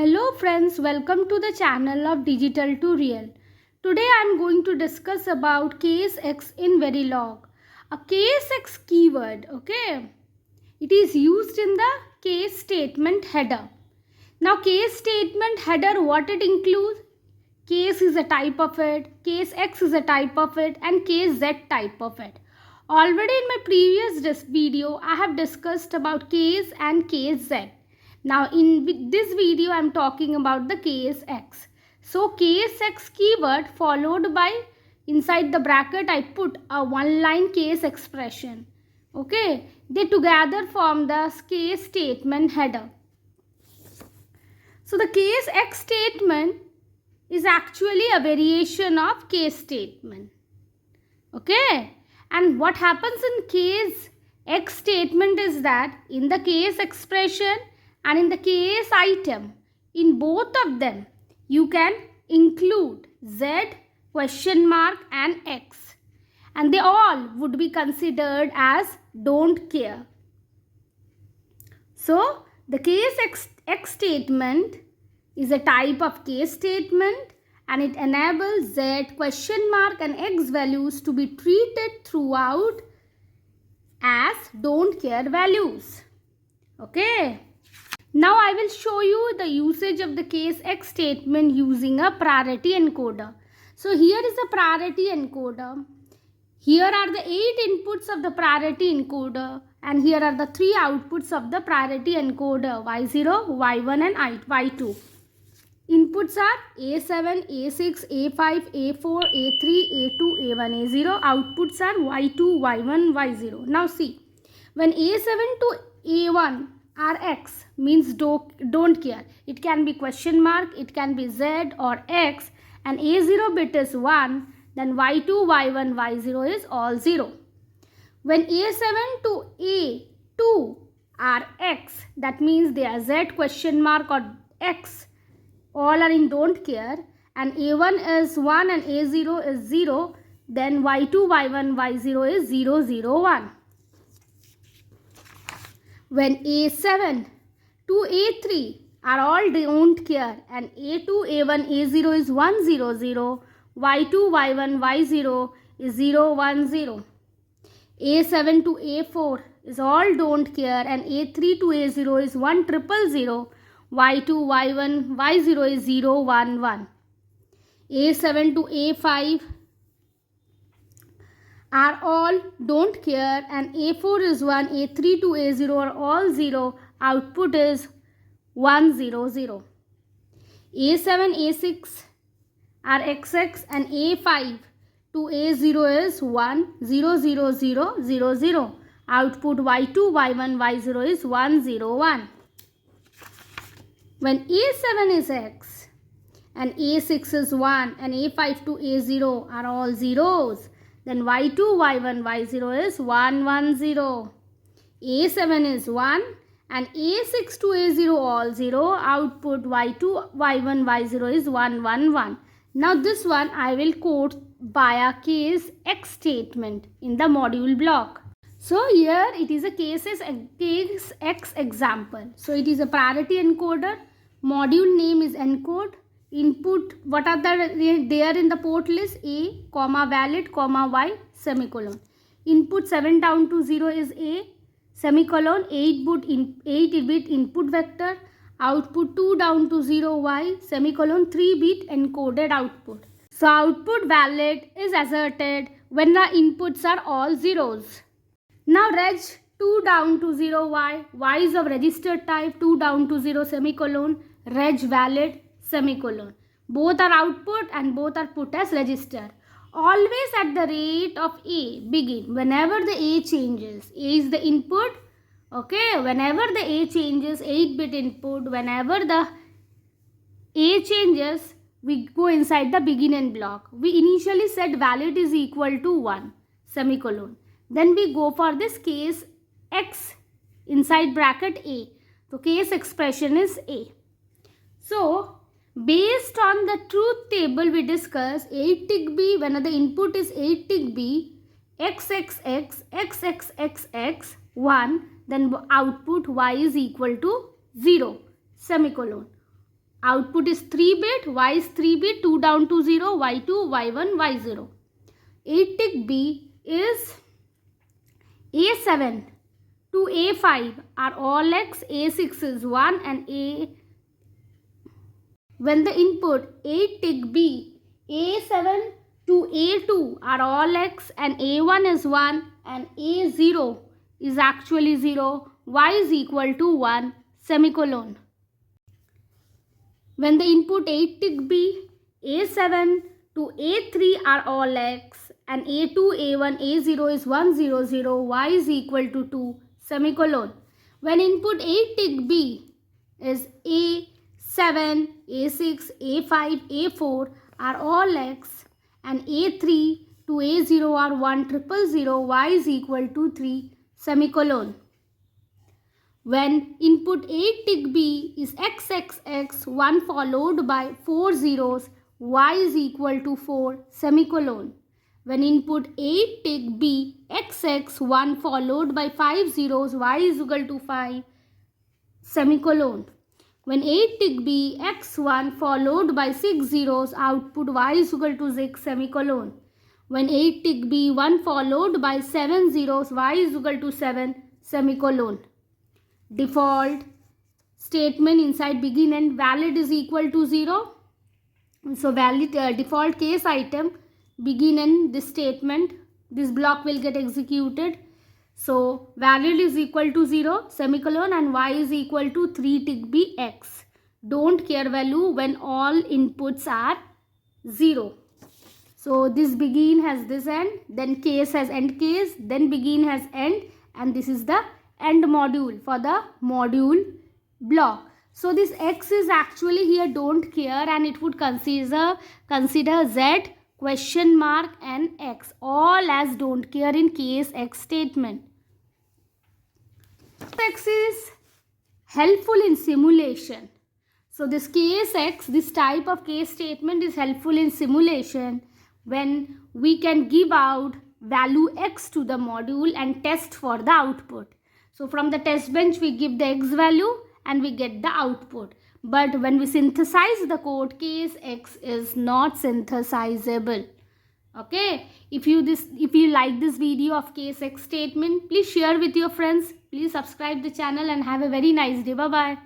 Hello friends, welcome to the channel of Digital to Real. Today I am going to discuss about casex in verilog. A casex keyword, okay? It is used in the case statement header. Now case statement header, what it includes? Case is a type of it, case X is a type of it, and case Z type of it. Already in my previous video, I have discussed about case and case Z. Now in this video, I am talking about the case X. So case X keyword followed by inside the bracket I put a one-line case expression. Okay, they together form the case statement header. So the case X statement is actually a variation of case statement. Okay, and what happens in case X statement is that in the case expression and in the case item, in both of them you can include Z, question mark and X, and they all would be considered as don't care. So the case X statement is a type of case statement and it enables Z, question mark and X values to be treated throughout as don't care values. Okay. Now I will show you the usage of the case X statement using a priority encoder. So here is a priority encoder. Here are the 8 inputs of the priority encoder and here are the 3 outputs of the priority encoder Y0, Y1 and Y2. Inputs are A7, A6, A5, A4, A3, A2, A1, A0. Outputs are Y2, Y1, Y0. Now see, when A7 to A1 are X means don't care. It can be question mark, it can be Z or X, and A0 bit is 1, then Y2, Y1, Y0 is all 0. When A7 to A2 are X, that means they are Z, question mark or X, all are in don't care, and A1 is 1 and A0 is 0, then Y2, Y1, Y0 is 0, 0, 1. When A7 to A3 are all don't care and A2, A1, A0 is 1, 0, 0, Y2, Y1, Y0 is 0, 1, 0. A7 to A4 is all don't care and A3 to A0 is 1, 0, 0, Y2, Y1, Y0 is 0, 1, 1. A7 to A5 are all don't care and A4 is 1, A3 to A0 are all 0, output is 1, 0, 0. A7, A6 are XX and A5 to A0 is 1, 0, 0, 0, 0, 0. Output Y2, Y1, Y0 is 1, 0, 1. When A7 is X and A6 is 1 and A5 to A0 are all zeros, then Y2, Y1, Y0 is 1, 1, 0. A7 is 1 and A6 to A0 all 0. Output Y2, Y1, Y0 is 1, 1, 1. Now this one I will quote via case X statement in the module block. So here it is a case X example. So it is a priority encoder. Module name is encode. Input, what are there in the port list? A, comma, valid, comma, Y, semicolon. Input 7 down to 0 is A, semicolon, 8-bit input vector. Output 2 down to 0, Y, semicolon, 3-bit encoded output. So output valid is asserted when the inputs are all zeros. Now reg 2 down to 0, Y, Y is of register type, 2 down to 0, semicolon, reg valid, semicolon. Both are output and both are put as register. Always at the rate of A begin whenever the A changes. A is the input. Okay, whenever the A changes, 8-bit input, whenever the A changes, we go inside the begin and block. We initially said valid is equal to 1, semicolon. Then we go for this case X inside bracket A. So case expression is A. So based on the truth table we discussed, 8 tick B, when the input is 8 tick B, XXX, XXXX, 1, then output Y is equal to 0, semicolon. Output is 3-bit, y is 3-bit, 2 down to 0, y2, y1, y0. 8-tick B is A7 to A5 are all x, A6 is 1 and A. When the input 8-tick B, A7 to A2 are all x and A1 is 1 and A0 is actually 0, y is equal to 1, semicolon. When the input 8-tick B, A7 to A3 are all x and A2, A1, A0 is 1, 0, 0, y is equal to 2, semicolon. When input 8-tick B is A7, A6, A5, A4 are all x and A3 to A0 are 1, 0, 0, y is equal to 3, semicolon. When input 8-tick B is XXX, 1 followed by 4 zeros, y is equal to 4, semicolon. When input 8-tick B XX, 1 followed by 5 zeros, y is equal to 5, semicolon. When 8-tick B X1 followed by 6 zeros, output y is equal to 6, semicolon. When 8-tick B 1 followed by 7 zeros, y is equal to 7, semicolon. Default statement inside begin and valid is equal to 0. So valid default case item begin and this statement, this block will get executed. So valid is equal to 0, semicolon, and y is equal to 3-tick B x. Don't care value when all inputs are 0. So this begin has this end, then case has end case, then begin has end, and this is the end module for the module block. So this x is actually here don't care, and it would consider z, question mark and x all as don't care in case x statement. X is helpful in simulation. So this case x, this type of case statement is helpful in simulation when we can give out value x to the module and test for the output. So from the test bench we give the x value and we get the output. But when we synthesize the code, case x is not synthesizable. Okay, if you like this video of case x statement, please share with your friends. Please subscribe the channel and have a very nice day. Bye bye.